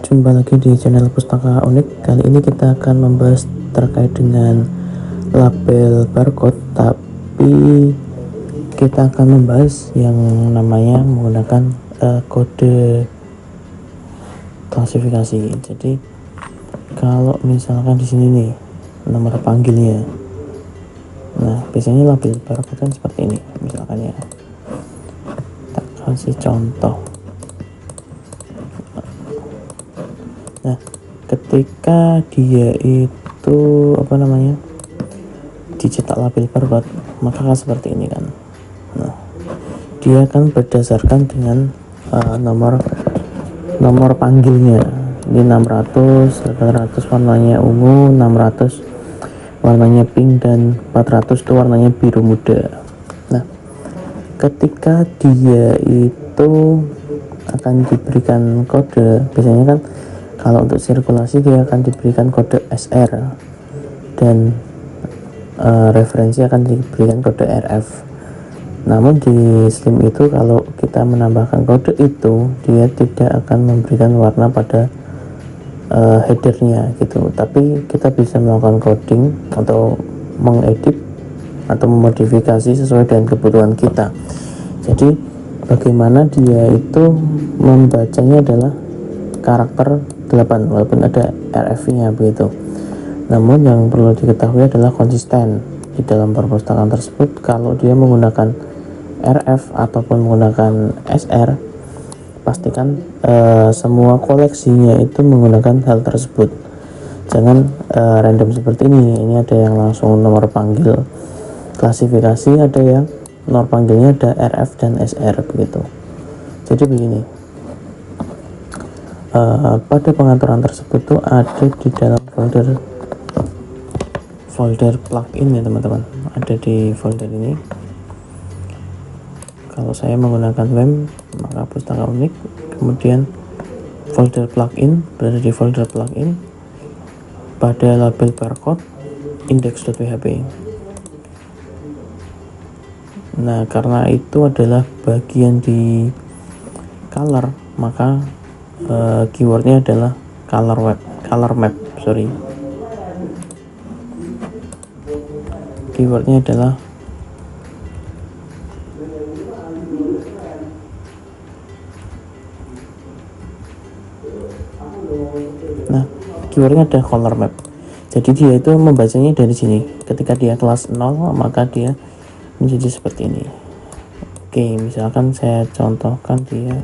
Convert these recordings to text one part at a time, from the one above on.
Jumpa lagi di channel Pustaka Unik. Kali ini kita akan membahas terkait dengan label barcode, tapi kita akan membahas yang namanya menggunakan kode klasifikasi. Jadi kalau misalkan di sini nih nomor panggilnya, nah biasanya label barcode kan seperti ini. Misalkan ya, tak kasih contoh. Nah, ketika dia itu dicetak label barcode, maka akan seperti ini kan. Nah, dia akan berdasarkan dengan nomor panggilnya. Ini 600, 800 warnanya ungu, 600 warnanya pink, dan 400 itu warnanya biru muda. Nah, ketika dia itu akan diberikan kode, biasanya kan kalau untuk sirkulasi dia akan diberikan kode SR, dan referensi akan diberikan kode RF. Namun di slim itu kalau kita menambahkan kode itu, dia tidak akan memberikan warna pada headernya gitu, tapi kita bisa melakukan coding atau mengedit atau memodifikasi sesuai dengan kebutuhan kita. Jadi bagaimana dia itu membacanya adalah karakter 8 walaupun ada RF-nya begitu. Namun yang perlu diketahui adalah konsisten di dalam perpustakaan tersebut. Kalau dia menggunakan RF ataupun menggunakan SR, pastikan semua koleksinya itu menggunakan hal tersebut. Jangan random seperti ini. Ini ada yang langsung nomor panggil klasifikasi, ada yang nomor panggilnya ada RF dan SR begitu. Jadi begini, pada pengaturan tersebut tuh ada di dalam folder plugin ya teman-teman, ada di folder ini. Kalau saya menggunakan WEM, maka Pustaka Unik, kemudian folder plugin, berada di folder plugin pada label barcode index.php. Nah, karena itu adalah bagian di color, maka keywordnya adalah color map. Keywordnya adalah keywordnya ada color map. Jadi dia itu membacanya dari sini. Ketika dia kelas 0, maka dia menjadi seperti ini. Oke, misalkan saya contohkan dia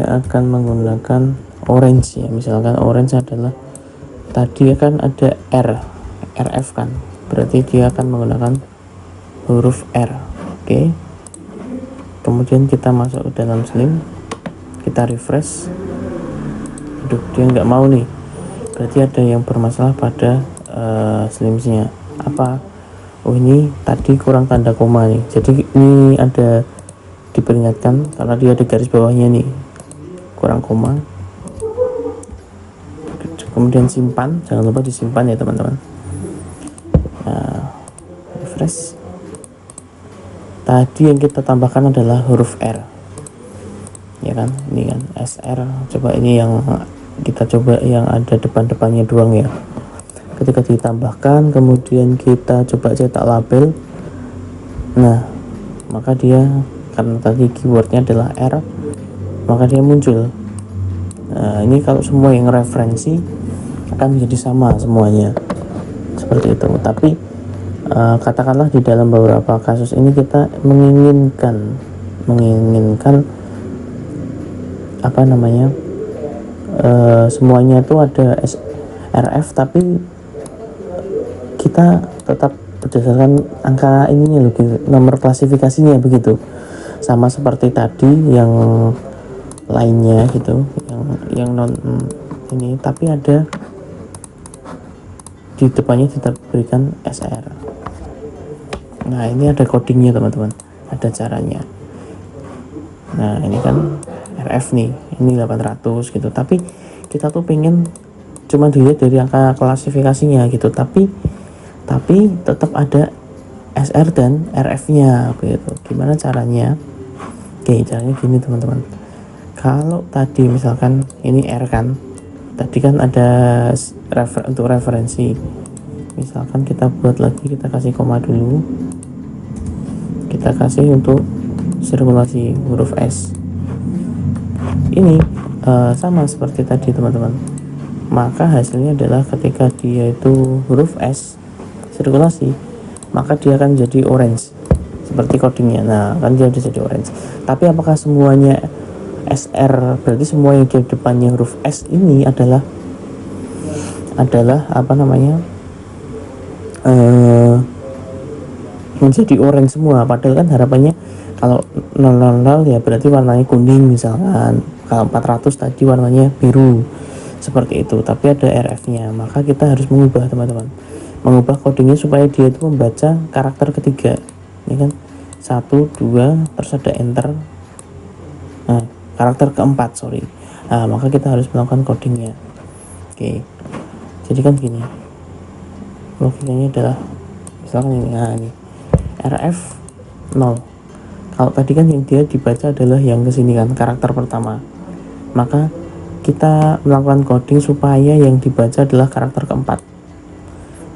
akan menggunakan orange ya. Misalkan orange adalah tadi kan ada RF kan, berarti dia akan menggunakan huruf R. Oke, kemudian kita masuk ke dalam slim, kita refresh. Aduh, dia nggak mau nih, berarti ada yang bermasalah pada slimsnya. Apa? Oh, ini tadi kurang tanda koma nih, jadi ini ada diperingatkan karena dia ada garis bawahnya nih, kurang koma. Kemudian simpan, jangan lupa disimpan ya teman-teman. Nah, refresh. Tadi yang kita tambahkan adalah huruf R ya kan, ini kan SR. Coba ini yang kita coba yang ada depan-depannya doang ya. Ketika ditambahkan, kemudian kita coba cetak label, nah maka dia, karena tadi keywordnya adalah R, maka dia muncul. Nah, ini kalau semua yang referensi akan menjadi sama semuanya seperti itu. Tapi katakanlah di dalam beberapa kasus ini kita menginginkan semuanya itu ada RF, tapi kita tetap berdasarkan angka ininya loh, nomor klasifikasinya begitu, sama seperti tadi yang lainnya gitu, yang non ini, tapi ada di depannya tidak berikan SR. Nah, ini ada codingnya teman-teman, ada caranya. Nah, ini kan RF nih, ini 800 gitu, tapi kita tuh pengen cuma dilihat dari angka klasifikasinya gitu, tapi tetap ada SR dan RF nya gitu. Gimana caranya? Oke, caranya gini teman-teman. Kalau tadi misalkan ini R kan, tadi kan ada untuk referensi, misalkan kita buat lagi, kita kasih koma dulu, kita kasih untuk sirkulasi huruf S. Ini sama seperti tadi teman-teman, maka hasilnya adalah ketika dia itu huruf S sirkulasi, maka dia akan jadi orange seperti codingnya. Nah kan dia udah jadi orange. Tapi apakah semuanya SR, berarti semua yang di depannya huruf S ini adalah apa namanya, menjadi orange semua? Padahal kan harapannya kalau 000 ya berarti warnanya kuning misalkan, kalau 400 tadi warnanya biru, seperti itu. Tapi ada RF nya, maka kita harus mengubah teman-teman, mengubah codingnya supaya dia itu membaca karakter ketiga. Ini kan 1, 2, terus ada enter, nah karakter keempat, sorry. Nah maka kita harus melakukan codingnya. Oke, jadi kan gini logikanya adalah, misalkan ini, nah ini RF 0. Kalau tadi kan yang dia dibaca adalah yang kesini kan, karakter pertama, maka kita melakukan coding supaya yang dibaca adalah karakter keempat.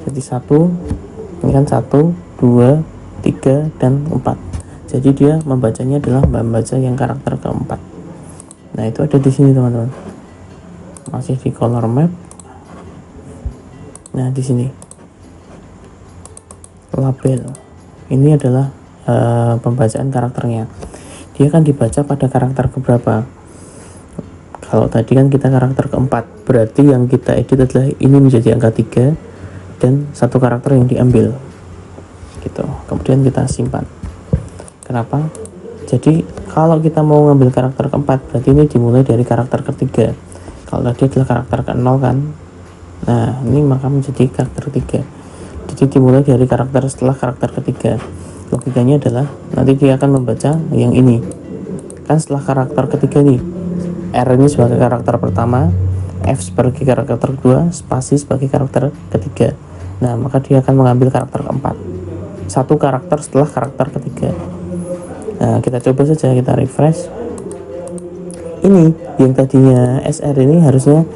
Jadi 1, ini kan 1, 2, 3, dan 4. Jadi dia membacanya adalah membaca yang karakter keempat. Nah itu ada di sini teman-teman, masih di color map. Nah di sini label, ini adalah pembacaan karakternya. Dia akan dibaca pada karakter keberapa? Kalau tadi kan kita karakter keempat, berarti yang kita edit adalah ini menjadi angka 3 dan satu karakter yang diambil gitu. Kemudian kita simpan. Kenapa? Jadi kalau kita mau ngambil karakter keempat, berarti ini dimulai dari karakter ketiga. Kalau tadi adalah karakter ke-0 kan, nah ini maka menjadi karakter ketiga. Jadi dimulai dari karakter setelah karakter ketiga. Logikanya adalah nanti dia akan membaca yang ini kan setelah karakter ketiga nih, R ini sebagai karakter pertama, F sebagai karakter kedua, spasi sebagai karakter ketiga. Nah maka dia akan mengambil karakter keempat, satu karakter setelah karakter ketiga. Nah kita coba saja, kita refresh. Ini yang tadinya SR ini harusnya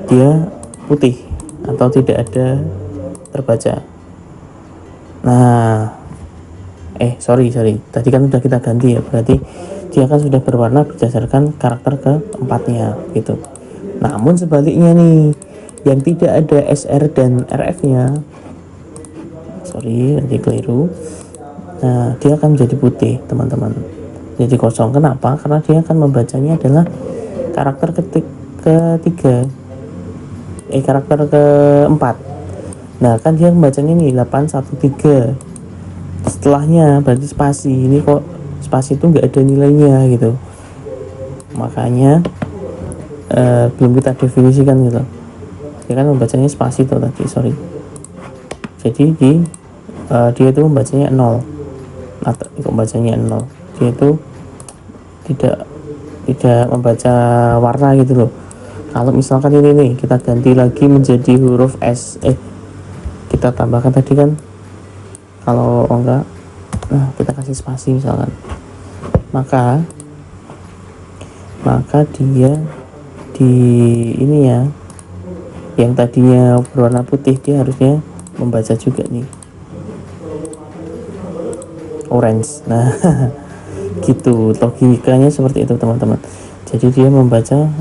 dia putih atau tidak ada terbaca. Nah sorry tadi kan sudah kita ganti ya, berarti dia kan sudah berwarna berdasarkan karakter keempatnya gitu. Namun sebaliknya nih, yang tidak ada SR dan RF nya, sorry nanti keliru, nah dia akan menjadi putih teman-teman, jadi kosong. Kenapa? Karena dia akan membacanya adalah karakter ketiga, karakter keempat. Nah kan dia membacanya ini 813, setelahnya berarti spasi. Ini kok spasi itu nggak ada nilainya gitu, makanya belum kita definisikan gitu. Dia kan membacanya spasi tuh tadi, sorry. Jadi dia itu membacanya 0 atau membacanya 0, dia itu tidak membaca warna gitu loh. Kalau misalkan ini nih kita ganti lagi menjadi huruf S, kita tambahkan tadi kan, kalau enggak, nah kita kasih spasi misalkan, maka dia di ini ya, yang tadinya berwarna putih dia harusnya membaca juga nih orange. Nah gitu logikanya, seperti itu teman-teman. Jadi dia membaca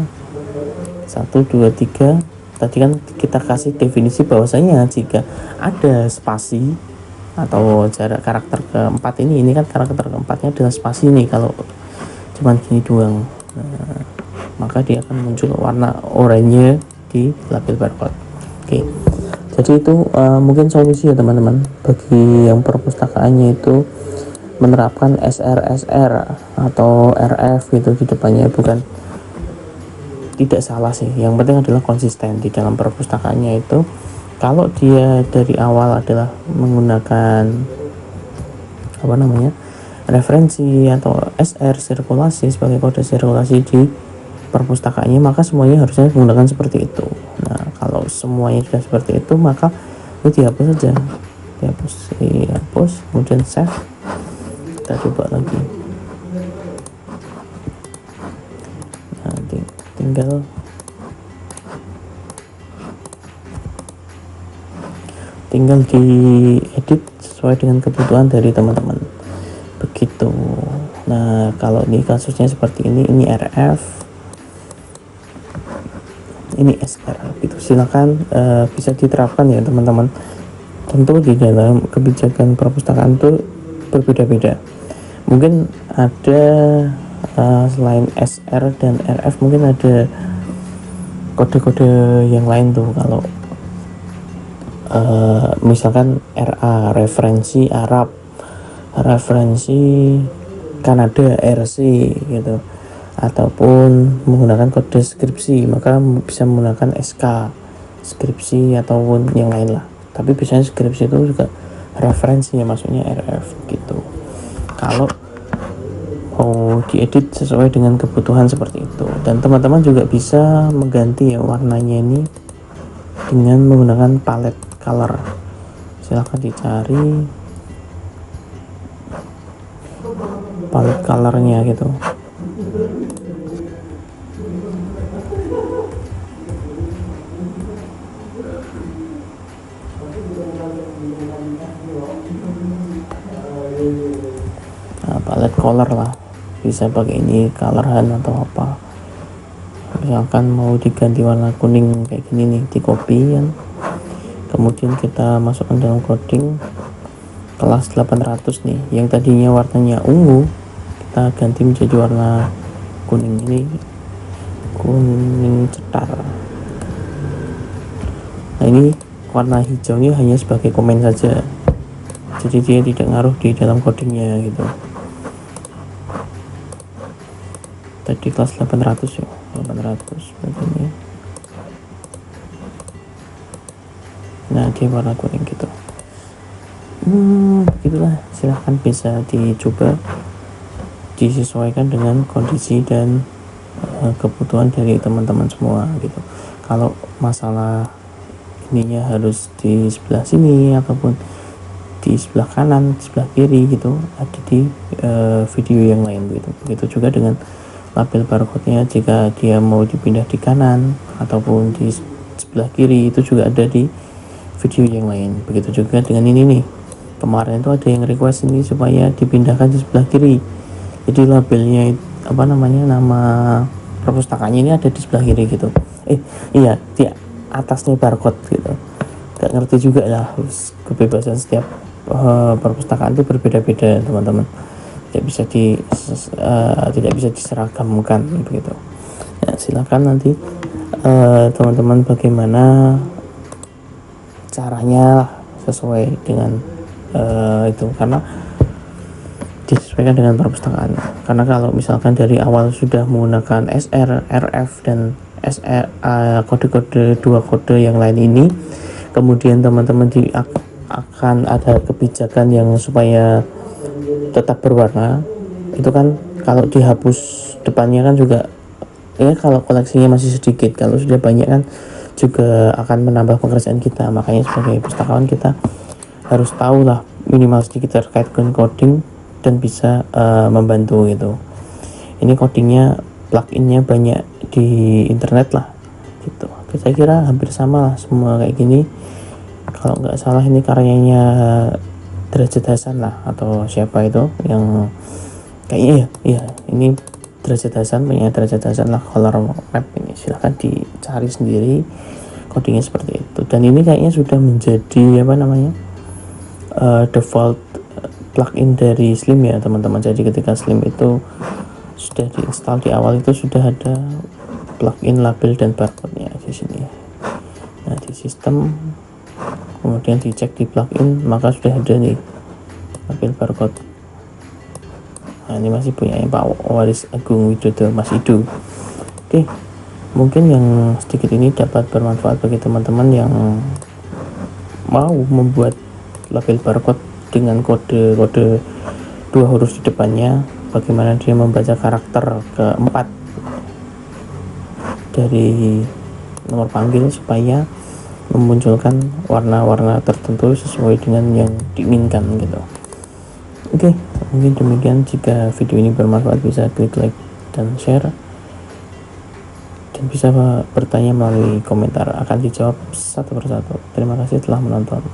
1, 2, 3. Tadi kan kita kasih definisi bahwasanya jika ada spasi atau jarak karakter keempat ini kan karakter keempatnya adalah spasi nih, kalau cuman gini doang, nah, maka dia akan muncul warna oranye di label barcode. Oke, jadi itu mungkin solusi ya teman-teman bagi yang perpustakaannya itu menerapkan SR atau RF gitu di depannya. Bukan tidak salah sih, yang penting adalah konsisten di dalam perpustakaannya itu. Kalau dia dari awal adalah menggunakan referensi atau SR sirkulasi sebagai kode sirkulasi di perpustakaannya, maka semuanya harusnya menggunakan seperti itu. Nah kalau semuanya sudah seperti itu, maka itu dihapus saja, dihapus, kemudian save. Kita coba lagi. tinggal diedit sesuai dengan kebutuhan dari teman-teman begitu. Nah kalau ini kasusnya seperti ini RF, ini SR itu silakan bisa diterapkan ya teman-teman. Tentu di dalam kebijakan perpustakaan itu berbeda-beda, mungkin ada selain SR dan RF mungkin ada kode-kode yang lain tuh. Kalau misalkan RA referensi Arab, referensi Kanada RC gitu, ataupun menggunakan kode skripsi maka bisa menggunakan SK skripsi ataupun yang lain lah. Tapi biasanya skripsi itu juga referensi ya, maksudnya RF gitu. Kalau mau diedit sesuai dengan kebutuhan seperti itu, dan teman-teman juga bisa mengganti ya warnanya ini dengan menggunakan palette color. Silahkan dicari palette colornya gitu. Nah, palette color lah, bisa pakai ini color hand atau apa. Misalkan mau diganti warna kuning kayak gini nih, di copy kan, kemudian kita masukkan dalam coding kelas 800 nih, yang tadinya warnanya ungu kita ganti menjadi warna kuning, ini kuning cetar. Nah ini warna hijaunya hanya sebagai komen saja, jadi dia tidak ngaruh di dalam codingnya gitu. Tadi kelas 800 ya, 800 begini. Nah dia warna kuning gitu. Begitulah, silahkan bisa dicoba disesuaikan dengan kondisi dan kebutuhan dari teman-teman semua gitu. Kalau masalah ininya harus di sebelah sini ataupun di sebelah kanan, sebelah kiri gitu, ada di video yang lain gitu. Begitu juga dengan label barcode-nya, jika dia mau dipindah di kanan ataupun di sebelah kiri itu juga ada di video yang lain. Begitu juga dengan ini nih, kemarin itu ada yang request ini supaya dipindahkan di sebelah kiri, jadi labelnya apa namanya, nama perpustakaannya ini ada di sebelah kiri gitu. Iya, di atasnya barcode gitu. Gak ngerti juga lah, kebebasan setiap perpustakaan itu berbeda-beda teman-teman, tidak bisa diseragamkan begitu. Nah, silakan nanti teman-teman bagaimana caranya sesuai dengan itu, karena disesuaikan dengan perpustakaan. Karena kalau misalkan dari awal sudah menggunakan SR, RF dan SR, kode-kode dua kode yang lain ini, kemudian teman-teman akan ada kebijakan yang supaya tetap berwarna, itu kan kalau dihapus depannya kan juga ya, kalau koleksinya masih sedikit, kalau sudah banyak kan juga akan menambah pekerjaan kita. Makanya sebagai pustakawan kita harus tahu lah minimal sedikit terkait dengan coding dan bisa membantu gitu. Ini codingnya, pluginnya banyak di internet lah gitu. Saya kira hampir sama lah semua kayak gini. Kalau nggak salah ini karyanya Derajat Hasan lah, atau siapa itu yang kayaknya ya ini Derajat Hasan, punya Derajat Hasan lah, color map ini. Silahkan dicari sendiri codingnya seperti itu. Dan ini kayaknya sudah menjadi apa namanya, default plugin dari Slim ya teman-teman. Jadi ketika Slim itu sudah diinstal di awal itu sudah ada plugin label dan barcode-nya di sini. Nah di sistem, kemudian dicek di plugin, maka sudah ada nih label barcode. Nah ini masih punya Pak Waris Agung Widodo, Mas Idu. Oke, mungkin yang sedikit ini dapat bermanfaat bagi teman-teman yang mau membuat label barcode dengan kode-kode dua huruf di depannya, bagaimana dia membaca karakter keempat dari nomor panggil supaya memunculkan warna-warna tertentu sesuai dengan yang diinginkan gitu. Oke, mungkin demikian. Jika video ini bermanfaat bisa klik like dan share, dan bisa bertanya melalui komentar, akan dijawab satu persatu. Terima kasih telah menonton.